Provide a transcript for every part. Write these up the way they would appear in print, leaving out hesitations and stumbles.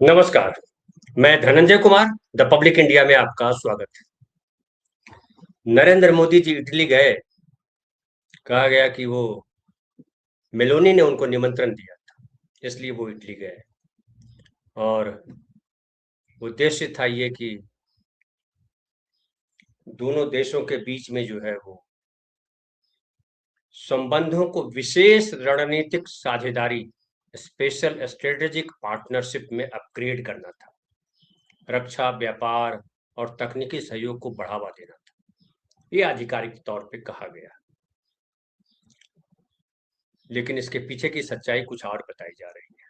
नमस्कार, मैं Dhananjay Kumar, the public India में आपका स्वागत है। नरेंद्र मोदी जी इटली गए, कहा गया कि वो मेलोनी ने उनको निमंत्रण दिया था, इसलिए वो इटली गए और उद्देश्य था ये कि दोनों देशों के बीच में जो है वो संबंधों को विशेष रणनीतिक साझेदारी स्पेशल स्ट्रेटेजिक पार्टनरशिप में अपग्रेड करना था। रक्षा, व्यापार और तकनीकी सहयोग को बढ़ावा देना था। ये आधिकारिक तौर पे कहा गया, लेकिन इसके पीछे की सच्चाई कुछ और बताई जा रही है।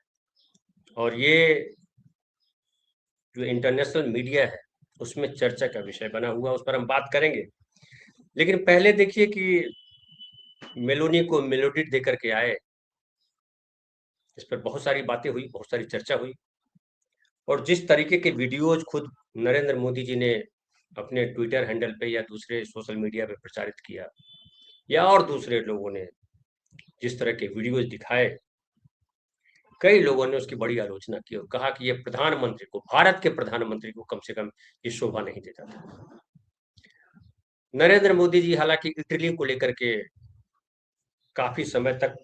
और ये जो इंटरनेशनल मीडिया है उसमें चर्चा का विषय बना हुआ, उस पर हम बात करेंगे। लेकिन पहले देखिए कि मेलोनी को मेलोडी दे करके आए, इस पर बहुत सारी बातें हुई, बहुत सारी चर्चा हुई। और जिस तरीके के वीडियोज खुद नरेंद्र मोदी जी ने अपने ट्विटर हैंडल पे या दूसरे सोशल मीडिया पे प्रचारित किया, या और दूसरे लोगों ने जिस तरह के वीडियोज दिखाए, कई लोगों ने उसकी बड़ी आलोचना की और कहा कि ये प्रधानमंत्री को, भारत के प्रधानमंत्री को कम से कम ये शोभा नहीं देता था। नरेंद्र मोदी जी हालांकि इटली को लेकर के काफी समय तक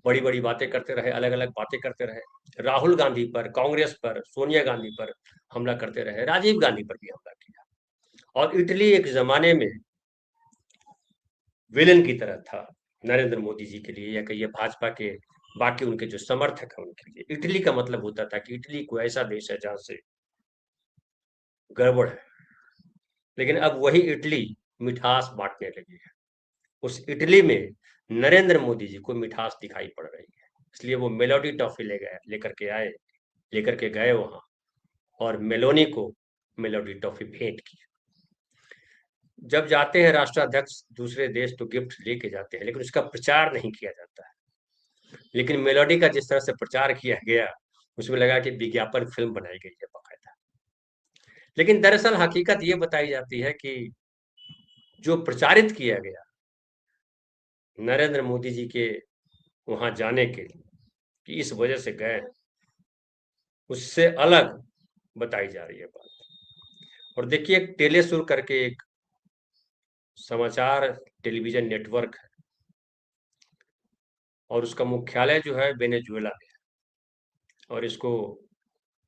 बड़ी बड़ी बातें करते रहे, अलग अलग बातें करते रहे। राहुल गांधी पर, कांग्रेस पर, सोनिया गांधी पर हमला करते रहे, राजीव गांधी पर भी हमला किया। और इटली एक जमाने में विलन की तरह था नरेंद्र मोदी जी के लिए, या कहिए भाजपा के बाकी उनके जो समर्थक हैं उनके लिए। इटली का मतलब होता था कि इटली कोई ऐसा देश है जहां से गड़बड़ है। लेकिन अब वही इटली मिठास बांटने लगी है। उस इटली में नरेंद्र मोदी जी को मिठास दिखाई पड़ रही है, इसलिए वो मेलोडी टॉफी लेकर के गए वहां, और मेलोनी को मेलोडी टॉफी भेंट की। जब जाते हैं राष्ट्राध्यक्ष दूसरे देश तो गिफ्ट लेके जाते हैं, लेकिन उसका प्रचार नहीं किया जाता है। लेकिन मेलोडी का जिस तरह से प्रचार किया गया, उसमें लगा कि विज्ञापन फिल्म बनाई गई है बाकायदा। लेकिन दरअसल हकीकत ये बताई जाती है कि जो प्रचारित किया गया नरेंद्र मोदी जी के वहां जाने के लिए कि इस वजह से गए, उससे अलग बताई जा रही है बात। और देखिए, एक टेलीसुर करके एक समाचार टेलीविजन नेटवर्क है, और उसका मुख्यालय जो है वेनेजुएला में है। और इसको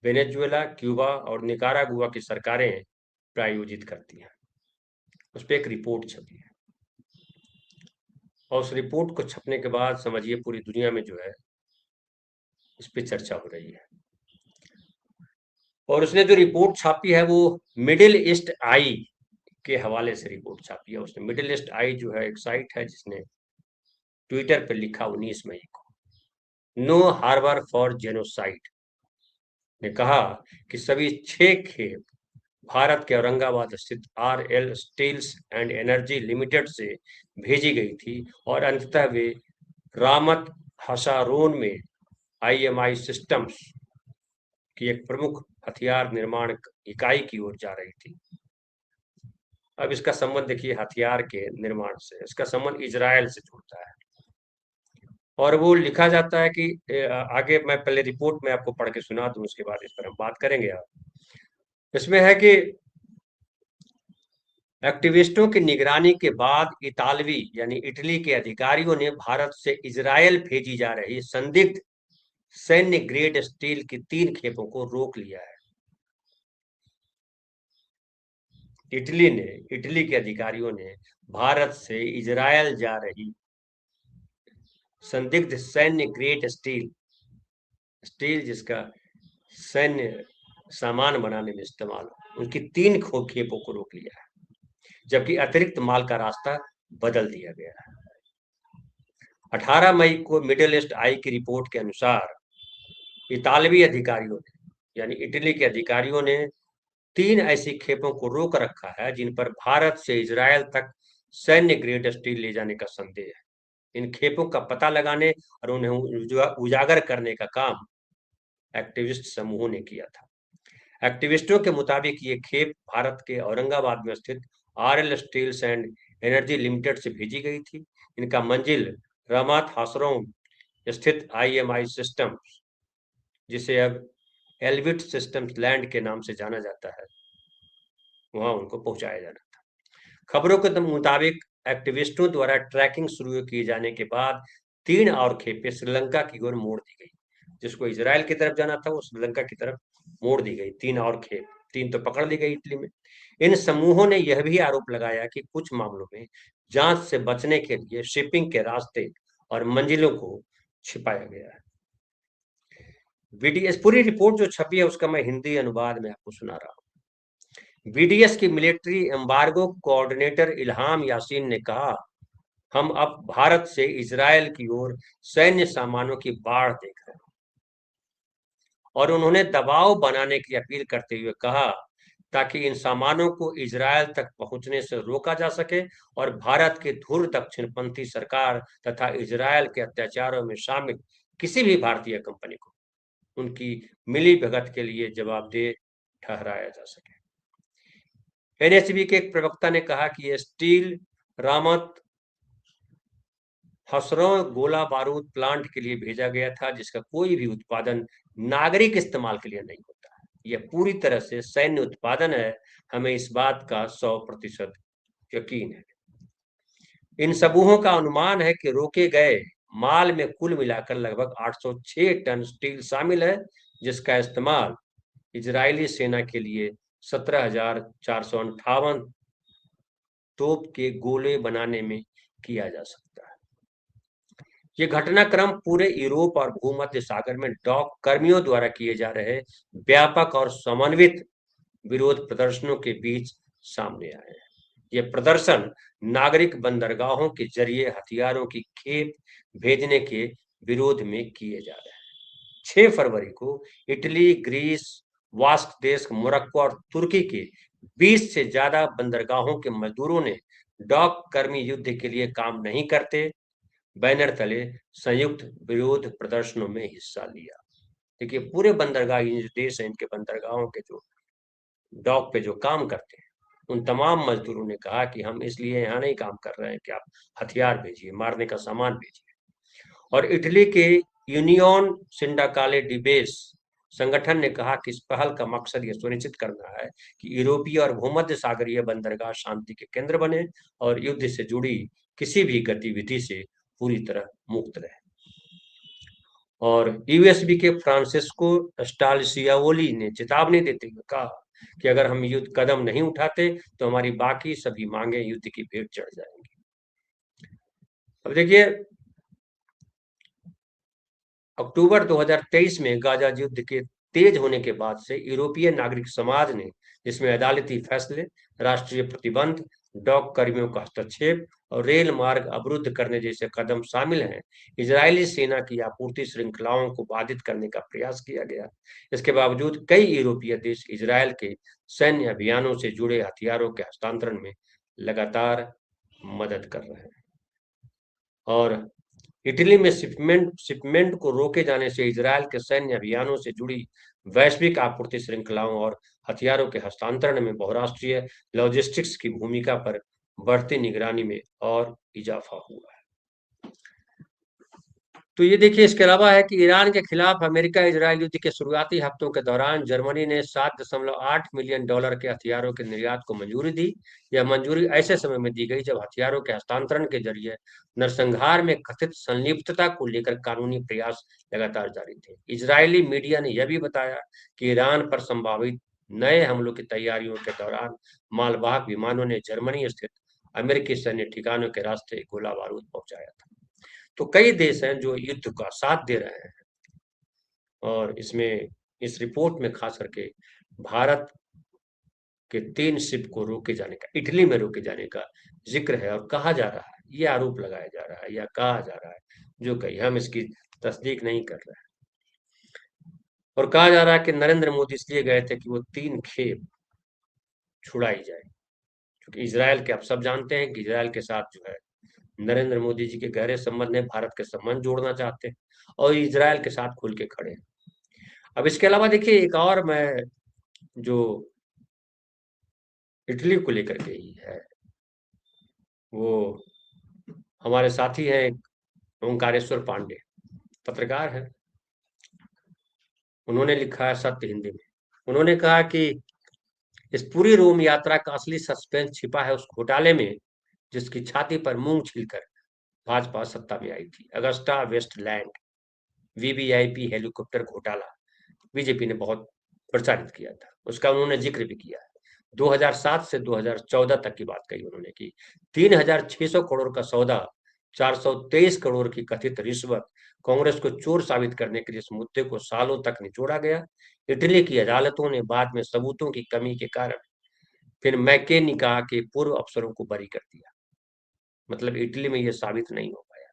वेनेजुएला, क्यूबा और निकारागुआ की सरकारें प्रायोजित करती हैं। उस पर एक रिपोर्ट छपी है, और उस रिपोर्ट को छपने के बाद समझिए पूरी दुनिया में जो है इस पे चर्चा हो रही है। और उसने जो रिपोर्ट छापी है वो मिडिल ईस्ट आई के हवाले से रिपोर्ट छापी है उसने। मिडिल ईस्ट आई जो है एक साइट है, जिसने ट्विटर पर लिखा 19 मई को, नो हार्बर फॉर जेनोसाइड, ने कहा कि सभी 6 खेप भारत के औरंगाबाद स्थित RL steels and energy limited से भेजी गई थी, और अंततः वे रामत हसारोन में आईएमआई सिस्टम्स की एक प्रमुख हथियार निर्माण इकाई की ओर जा रही थी। अब इसका संबंध देखिए हथियार के निर्माण से, इसका संबंध इजराइल से जुड़ता है। और वो लिखा जाता है कि आगे मैं पहले रिपोर्ट में आपको पढ़ के सुना दूं, उसके बाद इस पर हम बात करेंगे। आप इसमें है कि एक्टिविस्टों की निगरानी के बाद इतालवी यानी इटली के अधिकारियों ने भारत से इजरायल भेजी जा रही संदिग्ध सैन्य ग्रेड स्टील की 3 खेपों को रोक लिया है। इटली के अधिकारियों ने भारत से इजरायल जा रही संदिग्ध सैन्य ग्रेड स्टील स्टील जिसका सैन्य सामान बनाने में इस्तेमाल हो, उनकी 3 खेपों को रोक लिया है, जबकि अतिरिक्त माल का रास्ता बदल दिया गया है। 18 मई को मिडिल ईस्ट आई की रिपोर्ट के अनुसार इतालवी अधिकारियों ने यानी इटली के अधिकारियों ने 3 ऐसी खेपों को रोक रखा है जिन पर भारत से इजरायल तक सैन्य ग्रेड स्टील ले जाने का संदेह है। इन खेपों का पता लगाने और उन्हें उजागर करने का काम एक्टिविस्ट समूहों ने किया था। एक्टिविस्टों के मुताबिक ये खेप भारत के औरंगाबाद में स्थित RL steels and energy limited से भेजी गई थी। इनका मंजिल रमात हासरों स्थित आईएमआई सिस्टम जिसे अब एल्विट सिस्टम्स लैंड के नाम से जाना जाता है, वहां उनको पहुंचाया जाना था। खबरों के मुताबिक एक्टिविस्टों द्वारा ट्रैकिंग शुरू किए जाने के बाद 3 और खेपें श्रीलंका की ओर मोड़ दी गई। जिसको इजराइल की तरफ जाना था वो श्रीलंका की तरफ मोड़ दी गई। 3 और खेप, 3 तो पकड़ ली गई इटली में। इन समूहों ने यह भी आरोप लगाया कि कुछ मामलों में जांच से बचने के लिए शिपिंग के रास्ते और मंजिलों को छिपाया गया है। बीडीएस पूरी रिपोर्ट जो छपी है उसका मैं हिंदी अनुवाद में आपको सुना रहा हूँ। बीडीएस की मिलिट्री एम्बार्गो कोऑर्डिनेटर इल्हाम यासीन ने कहा, हम अब भारत से इजरायल की ओर सैन्य सामानों की बाढ़ देख रहे हैं, और उन्होंने दबाव बनाने की अपील करते हुए कहा ताकि इन सामानों को इजरायल तक पहुंचने से रोका जा सके और भारत की धुर दक्षिणपंथी सरकार तथा इजरायल के अत्याचारों में शामिल किसी भी भारतीय कंपनी को उनकी मिली भगत के लिए जवाबदेह ठहराया जा सके। एनएचबी के एक प्रवक्ता ने कहा कि यह स्टील रामत हसरौं गोला बारूद प्लांट के लिए भेजा गया था, जिसका कोई भी उत्पादन नागरिक इस्तेमाल के लिए नहीं होता है। यह पूरी तरह से सैन्य उत्पादन है, हमें इस बात का 100% यकीन है। इन समूहों का अनुमान है कि रोके गए माल में कुल मिलाकर लगभग 806 टन स्टील शामिल है, जिसका इस्तेमाल इजरायली सेना के लिए 17,458 तोप के गोले बनाने में किया जा सकता है। ये घटनाक्रम पूरे यूरोप और भूमध्य सागर में डॉक कर्मियों द्वारा किए जा रहे व्यापक और समन्वित विरोध प्रदर्शनों के बीच सामने आए हैं। ये प्रदर्शन नागरिक बंदरगाहों के जरिए हथियारों की खेप भेजने के विरोध में किए जा रहे हैं। 6 फरवरी को इटली, ग्रीस, वास्क देश, मोरक्को और तुर्की के 20 से ज्यादा बंदरगाहों के मजदूरों ने डॉक कर्मी युद्ध के लिए काम नहीं करते बैनर तले संयुक्त विरोध प्रदर्शनों में हिस्सा लिया। देखिए पूरे बंदरगाह, ये जो देश है इनके बंदरगाहों के जो डॉक पे जो काम करते हैं उन तमाम मजदूरों ने कहा कि हम इसलिए यहाँ नहीं काम कर रहे हैं कि आप हथियार भेजिए, मारने का सामान भेजिए। और इटली के यूनियन सिंडाकाले डिबेस संगठन ने कहा कि इस पहल का मकसद ये सुनिश्चित करना है कि यूरोपीय और भूमध्य सागरीय बंदरगाह शांति के केंद्र बने और युद्ध से जुड़ी किसी भी गतिविधि से पूरी तरह मुक्त रहे। और यूएसबी के फ्रांसिस्को स्टालसियाओली ने चेतावनी देते हुए कहा कि अगर हम युद्ध कदम नहीं उठाते तो हमारी बाकी सभी मांगे युद्ध की भेंट चढ़ जाएंगी। अब देखिए अक्टूबर 2023 में गाजा युद्ध के तेज होने के बाद से यूरोपीय नागरिक समाज ने, जिसमें अदालती फैसले, राष्ट्रीय प्रतिबंध, डॉक कर्मियों का हस्तक्षेप और रेल मार्ग अवरुद्ध करने जैसे कदम शामिल हैं, इजरायली सेना की आपूर्ति श्रृंखलाओं को बाधित करने का प्रयास किया गया। इसके बावजूद कई यूरोपीय देश इजरायल के सैन्य अभियानों से जुड़े हथियारों के हस्तांतरण में लगातार मदद कर रहे हैं। और इटली में शिपमेंट को रोके जाने से इजरायल के सैन्य अभियानों से जुड़ी वैश्विक आपूर्ति श्रृंखलाओं और हथियारों के हस्तांतरण में बहुराष्ट्रीय लॉजिस्टिक्स की भूमिका पर बढ़ती निगरानी में और इजाफा हुआ है। तो ये देखिए इसके अलावा है कि ईरान के खिलाफ अमेरिका इजरायल युद्ध के शुरुआती हफ्तों के दौरान जर्मनी ने $7.8 मिलियन के हथियारों के निर्यात को मंजूरी दी। यह मंजूरी ऐसे समय में दी गई जब हथियारों के हस्तांतरण के जरिए नरसंहार में कथित संलिप्तता को लेकर कानूनी प्रयास लगातार जारी थे। इजरायली मीडिया ने यह भी बताया कि ईरान पर संभावित नए हमलों की तैयारियों के दौरान मालवाहक विमानों ने जर्मनी स्थित अमेरिकी सैन्य ठिकानों के रास्ते गोला बारूद पहुंचाया था। तो कई देश हैं जो युद्ध का साथ दे रहे हैं, और इसमें इस रिपोर्ट में खास करके भारत के 3 शिप को रोके जाने का, इटली में रोके जाने का जिक्र है। और कहा जा रहा है, ये आरोप लगाया जा रहा है या कहा जा रहा है, जो कही, हम इसकी तस्दीक नहीं कर रहे हैं। और कहा जा रहा है कि नरेंद्र मोदी इसलिए गए थे कि वो 3 खेप छुड़ाई जाए, क्योंकि इसराइल के आप सब जानते हैं कि इसराइल के साथ जो है नरेंद्र मोदी जी के गहरे संबंध ने भारत के संबंध जोड़ना चाहते हैं और इसराइल के साथ खुल के खड़े हैं। अब इसके अलावा देखिए एक और मैं जो इटली को लेकर के ही है, वो हमारे साथी हैं ओंकारेश्वर पांडे, पत्रकार हैं। उन्होंने लिखा है सत्य हिंदी में। उन्होंने कहा कि इस पूरी रोम यात्रा का असली सस्पेंस छिपा है उस घोटाले में जिसकी छाती पर मूंग छिलकर भाजपा सत्ता में आई थी। अगस्टा वेस्टलैंड वीवीआईपी हेलीकॉप्टर घोटाला बीजेपी ने बहुत प्रचारित किया था, उसका उन्होंने जिक्र भी किया है। 2007 से 2014 तक की बात कही उन्होंने कि 3,600 करोड़ का सौदा, 423 करोड़ की कथित रिश्वत, कांग्रेस को चोर साबित करने के लिए इस मुद्दे को सालों तक निचोड़ा गया। इटली की अदालतों ने बाद में सबूतों की कमी के कारण फिर मैकेनिका के पूर्व अफसरों को बरी कर दिया। मतलब इटली में यह साबित नहीं हो पाया।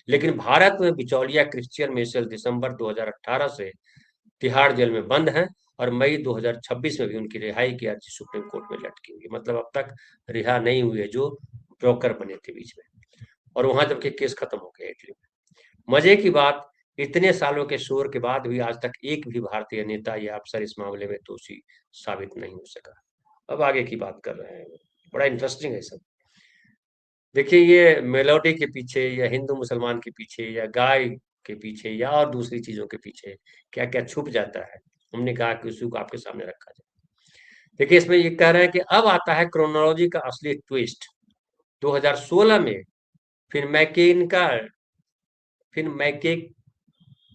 लेकिन भारत में बिचौलिया क्रिश्चियन मिशेल दिसंबर 2018 से तिहाड़ जेल में बंद हैं और मई 2026 में भी उनकी रिहाई की अर्जी सुप्रीम कोर्ट में लटकी हुई है। मतलब अब तक रिहा नहीं हुए जो ब्रोकर बने थे बीच में, और वहां जबकि केस खत्म हो गया इटली में। मजे की बात, इतने सालों के शोर के बाद भी आज तक एक भी भारतीय नेता या अफसर इस मामले में दोषी साबित नहीं हो सका। अब आगे की बात कर रहे हैं, बड़ा इंटरेस्टिंग है सब। देखिए, ये मेलोडी के पीछे या हिंदू मुसलमान के पीछे या गाय के पीछे या और दूसरी चीजों के पीछे क्या क्या छुप जाता है, हमने कहा कि उसी को आपके सामने रखा जाए। देखिए, इसमें ये कह रहे हैं कि अब आता है क्रोनोलॉजी का असली ट्विस्ट। 2016 में फिर मैकेनिका फिर मैके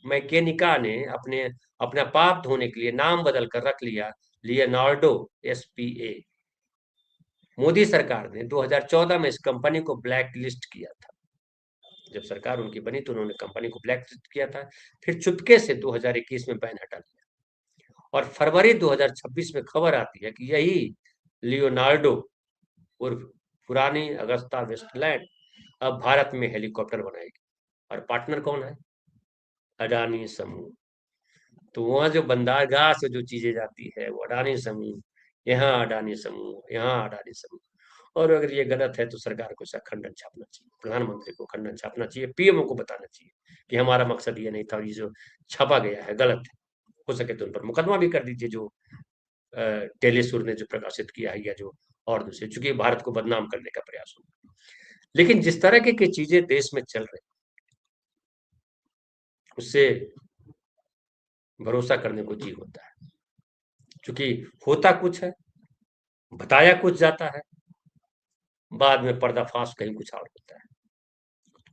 मैकेनिका ने अपना पाप धोने के लिए नाम बदल कर रख लिया लियोनार्डो एसपीए। मोदी सरकार ने 2014 में इस कंपनी को ब्लैक लिस्ट किया था। जब सरकार उनकी बनी तो उन्होंने कंपनी को ब्लैक लिस्ट किया था। फिर चुपके से 2021 में बैन हटा लिया और फरवरी 2026 में खबर आती है कि यही लियोनार्डो उर्फ पुरानी अगस्ता वेस्टलैंड अब भारत में हेलीकॉप्टर बनाएगी। और पार्टनर कौन है? अडानी समूह। तो वहां जो बंदरगाह से जो चीजें जाती है वो अडानी समूह, यहाँ अडानी समूह, यहाँ अडानी समूह। और अगर ये गलत है तो सरकार को इसका खंडन छापना चाहिए, प्रधानमंत्री को खंडन छापना चाहिए, पीएमओ को बताना चाहिए कि हमारा मकसद ये नहीं था और ये जो छापा गया है गलत है। हो सके तो उन पर मुकदमा भी कर दीजिए, जो टेलीसुर ने जो प्रकाशित किया है या जो और दूसरे, चूंकि भारत को बदनाम करने का प्रयास हो। लेकिन जिस तरह की चीजें देश में चल रही, उससे भरोसा करने को जी होता है। क्योंकि होता कुछ है, बताया कुछ जाता है, बाद में पर्दाफाश कहीं कुछ और होता है।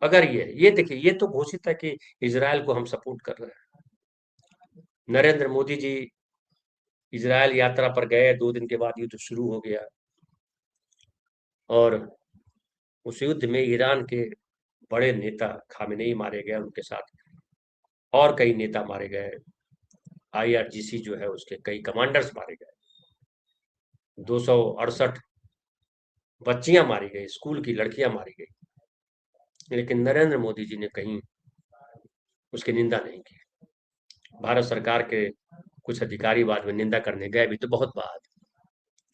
अगर ये देखिए, ये तो घोषित है कि इजराइल को हम सपोर्ट कर रहे हैं। नरेंद्र मोदी जी इजराइल यात्रा पर गए, 2 दिन के बाद युद्ध शुरू हो गया और उस युद्ध में ईरान के बड़े नेता खामेनेई मारे गए, उनके साथ और कई नेता मारे गए। आईआरजीसी जो है उसके कई कमांडर्स मारे गए, 268 बच्चियां मारी गई, स्कूल की लड़कियां मारी गई। लेकिन नरेंद्र मोदी जी ने कहीं उसकी निंदा नहीं की। भारत सरकार के कुछ अधिकारी बाद में निंदा करने गए भी, तो बहुत बाद,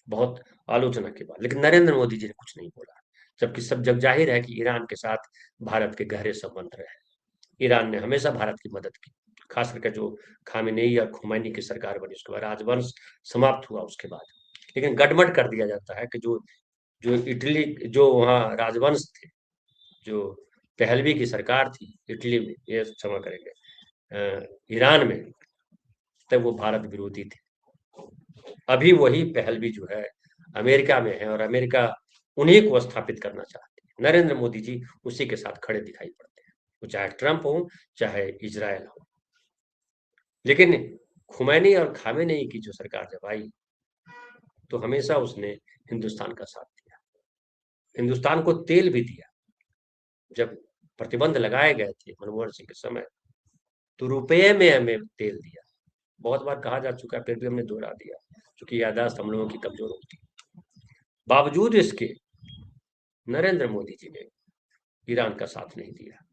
बहुत आलोचना के बाद, लेकिन नरेंद्र मोदी जी ने कुछ नहीं बोला। जबकि सब जग जाहिर है कि ईरान के साथ भारत के गहरे संबंध रहे। ईरान ने हमेशा भारत की मदद की, खास करके जो खामेनेई और खुमैनी की सरकार बनी उसके बाद, राजवंश समाप्त हुआ उसके बाद। लेकिन गड़बड़ कर दिया जाता है कि जो जो इटली, जो वहाँ राजवंश थे, जो पहलवी की सरकार थी इटली में, ये क्षमा करेंगे, ईरान में, तब वो भारत विरोधी थे। अभी वही पहलवी जो है अमेरिका में है और अमेरिका उन्हीं को स्थापित करना चाहती है। नरेंद्र मोदी जी उसी के साथ खड़े दिखाई पड़ते हैं, वो चाहे ट्रंप हो चाहे इजराइल हो। लेकिन खुमैनी और खामेनेई की जो सरकार जब आई तो हमेशा उसने हिंदुस्तान का साथ दिया, हिंदुस्तान को तेल भी दिया। जब प्रतिबंध लगाए गए थे मनमोहन सिंह के समय, तो रुपये में हमें तेल दिया। बहुत बार कहा जा चुका है, फिर भी हमने दोहरा दिया, क्योंकि याददाश्त हम लोगों की कमजोर होती है। बावजूद इसके नरेंद्र मोदी जी ने ईरान का साथ नहीं दिया।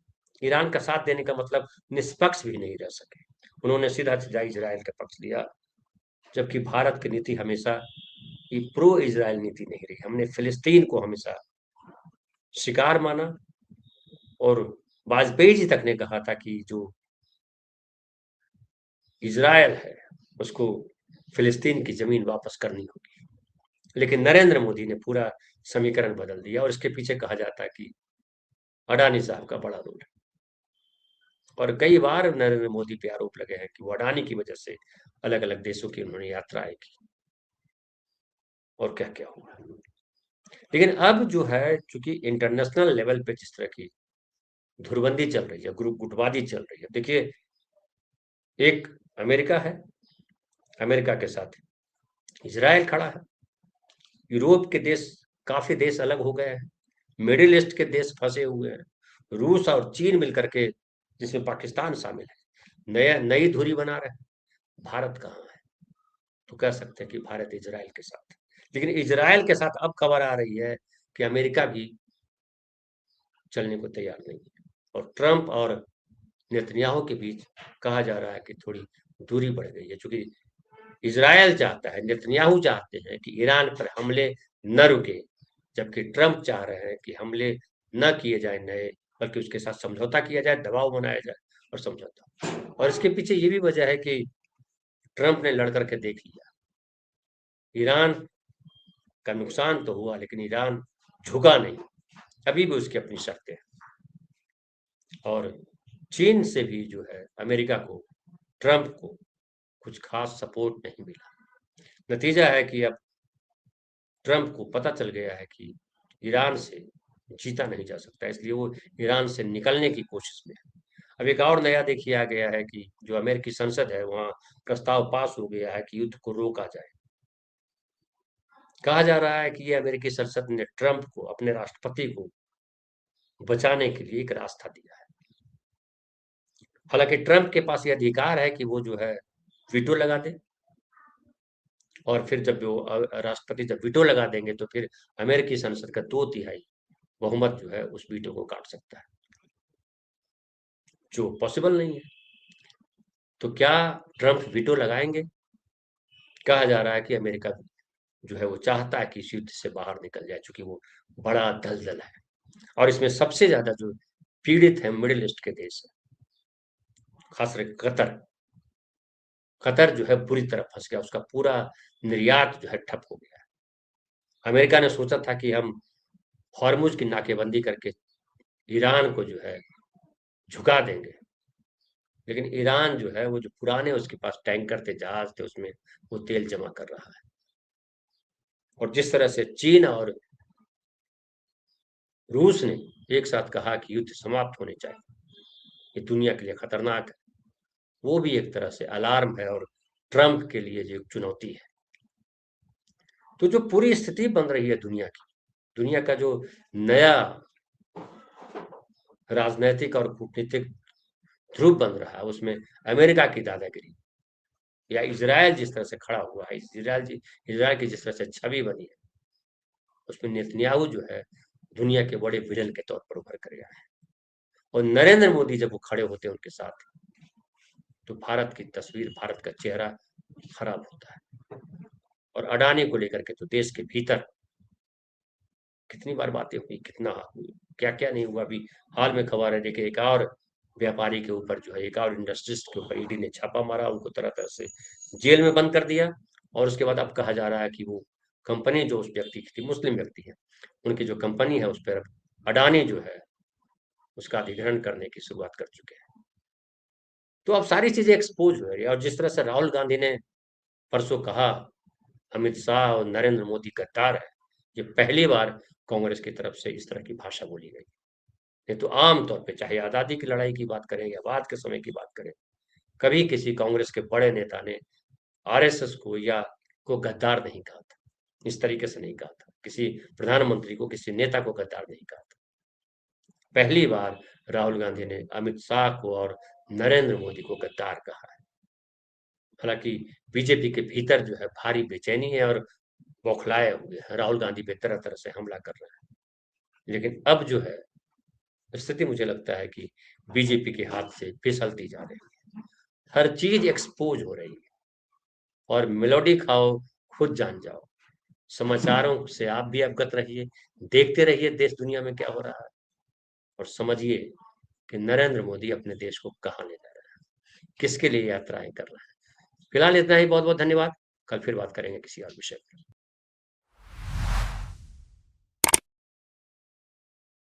ईरान का साथ देने का मतलब निष्पक्ष भी नहीं रह सके, उन्होंने सीधा सीधा इजराइल का पक्ष लिया। जबकि भारत की नीति हमेशा ये प्रो इजराइल नीति नहीं रही, हमने फिलिस्तीन को हमेशा शिकार माना। और वाजपेयी जी तक ने कहा था कि जो इजराइल है उसको फिलिस्तीन की जमीन वापस करनी होगी। लेकिन नरेंद्र मोदी ने पूरा समीकरण बदल दिया और इसके पीछे कहा जाता है कि अडानी साहब का बड़ा रोल है। और कई बार नरेंद्र मोदी पे आरोप लगे हैं कि वो अडानी की वजह से अलग-अलग देशों की उन्होंने यात्राएँ की और क्या-क्या हुआ। लेकिन अब जो है चूँकि इंटरनेशनल लेवल पे जिस तरह की धुरबंदी चल रही है, ग्रुप गुटबाजी चल रही है। देखिए, एक अमेरिका है, अमेरिका के साथ इज़राइल खड़ा है, यूरोप के देश काफ़ी देश अलग हो गए हैं, मिडिल ईस्ट के देश फँसे हुए हैं, रूस और चीन मिलकर के जिसमें पाकिस्तान शामिल है, नया नई दूरी बना रहे हैं, भारत कहाँ है? तो कह सकते हैं कि भारत इज़राइल के साथ है। लेकिन इज़राइल के साथ अब खबर आ रही है कि अमेरिका भी चलने को तैयार नहीं है और ट्रंप और नेतन्याहू के बीच कहा जा रहा है कि थोड़ी दूरी बढ़ गई है, चूँकि इज़राइल चाहता है, नेतन्याहू चाहते हैं कि ईरान पर हमले न रुके, जबकि ट्रंप चाह रहे हैं कि हमले न किए जाएँ नए, बल्कि उसके साथ समझौता किया जाए, दबाव बनाया जाए और समझौता। और इसके पीछे ये भी वजह है कि ट्रंप ने लड़ कर के देख लिया। ईरान का नुकसान तो हुआ, लेकिन ईरान झुका नहीं, अभी भी उसकी अपनी शर्तें हैं। और चीन से भी जो है अमेरिका को, ट्रंप को कुछ खास सपोर्ट नहीं मिला। नतीजा है कि अब ट्रंप को पता चल गया है कि ईरान से जीता नहीं जा सकता, इसलिए वो ईरान से निकलने की कोशिश में है। अब एक और नया देखिए आ गया है कि जो अमेरिकी संसद है, वहाँ प्रस्ताव पास हो गया है कि युद्ध को रोका जाए। कहा जा रहा है कि ये अमेरिकी संसद ने ट्रंप को, अपने राष्ट्रपति को बचाने के लिए एक रास्ता दिया है। हालाँकि ट्रंप के पास ये अधिकार है कि वो जो है वीटो लगा दे और फिर जब वो राष्ट्रपति जब वीटो लगा देंगे तो फिर अमेरिकी संसद का 2/3 बहुमत जो है उस वीटो को काट सकता है, जो पॉसिबल नहीं है। तो क्या ट्रंप वीटो लगाएँगे? कहा जा रहा है कि अमेरिका जो है वो चाहता है कि इस युद्ध से बाहर निकल जाए, चूँकि वो बड़ा दलदल है और इसमें सबसे ज़्यादा जो पीड़ित हैं मिडल ईस्ट के देश हैं, ख़ास करके कतर। कतर जो है बुरी तरह फँस गया, उसका पूरा निर्यात जो है ठप हो गया है। अमेरिका ने सोचा था कि हम हॉर्मुज़ की नाकेबंदी करके ईरान को जो है झुका देंगे, लेकिन ईरान जो है वो जो पुराने उसके पास टैंकर थे, जहाज़ थे, उसमें वो तेल जमा कर रहा है। और जिस तरह से चीन और रूस ने एक साथ कहा कि युद्ध समाप्त होने चाहिए, ये दुनिया के लिए खतरनाक है, वो भी एक तरह से अलार्म है और ट्रंप के लिए जो एक चुनौती है। तो जो पूरी स्थिति बन रही है दुनिया की, दुनिया का जो नया राजनैतिक और कूटनीतिक ध्रुव बन रहा है, उसमें अमेरिका की दादागिरी या इज़राइल जिस तरह से खड़ा हुआ है, इज़राइल की जिस तरह से छवि बनी है, उसमें नेतन्याहू जो है दुनिया के बड़े विलेन के तौर पर उभर कर आया है। और नरेंद्र मोदी जब वो खड़े होते हैं उनके साथ, तो भारत की तस्वीर, भारत का चेहरा खराब होता है। और अडानी को लेकर के तो देश के भीतर कितनी बार बातें हुई, कितना क्या-क्या नहीं हुआ। अभी हाल में खबर है, देखिए एक और व्यापारी के ऊपर जो है, एक और इंडस्ट्रिस्ट के ऊपर ईडी ने छापा मारा, उनको तरह-तरह से जेल में बंद कर दिया और उसके बाद अब कहा जा रहा है कि वो कंपनी जो उस व्यक्ति की थी, मुस्लिम व्यक्ति है, उनकी जो कंपनी है उस पर अब अडानी जो है, उसका अधिग्रहण करने की शुरुआत कर चुके हैं। तो अब सारी चीज़ें एक्सपोज़ हो रही है और जिस तरह से राहुल गांधी ने परसों कहा, अमित शाह और नरेंद्र मोदी गद्दार है, ये पहली बार कांग्रेस की तरफ से इस तरह की भाषा बोली गई। नहीं तो आम तौर पे चाहे आज़ादी की लड़ाई की बात करें या बाद के समय की बात करें, कभी किसी कांग्रेस के बड़े नेता ने आरएसएस को या को गद्दार नहीं कहा था। इस तरीके से नहीं कहा था। किसी प्रधानमंत्री को, किसी नेता को गद्दार नहीं कहा था। पहली बार राहुल गांधी ने अमित शाह को और नरेंद्र मोदी को गद्दार कहा है। हालाँकि बीजेपी के भीतर जो है भारी बेचैनी है और बौखलाए हुए हैं। राहुल गांधी पे तरह-तरह से हमला कर रहे हैं। लेकिन अब जो है स्थिति मुझे लगता है कि बीजेपी के हाथ से फिसलती जा रही है। हर चीज़ एक्सपोज़ हो रही है और मेलोडी खाओ, खुद जान जाओ। समाचारों से आप भी अवगत रहिए, देखते रहिए देश दुनिया में क्या हो रहा है और समझिए कि नरेंद्र मोदी अपने देश को कहाँ ले जा रहा है, किसके लिए यात्राएँ कर रहा है। फिलहाल इतना ही, बहुत-बहुत धन्यवाद। कल फिर बात करेंगे किसी और विषय पे।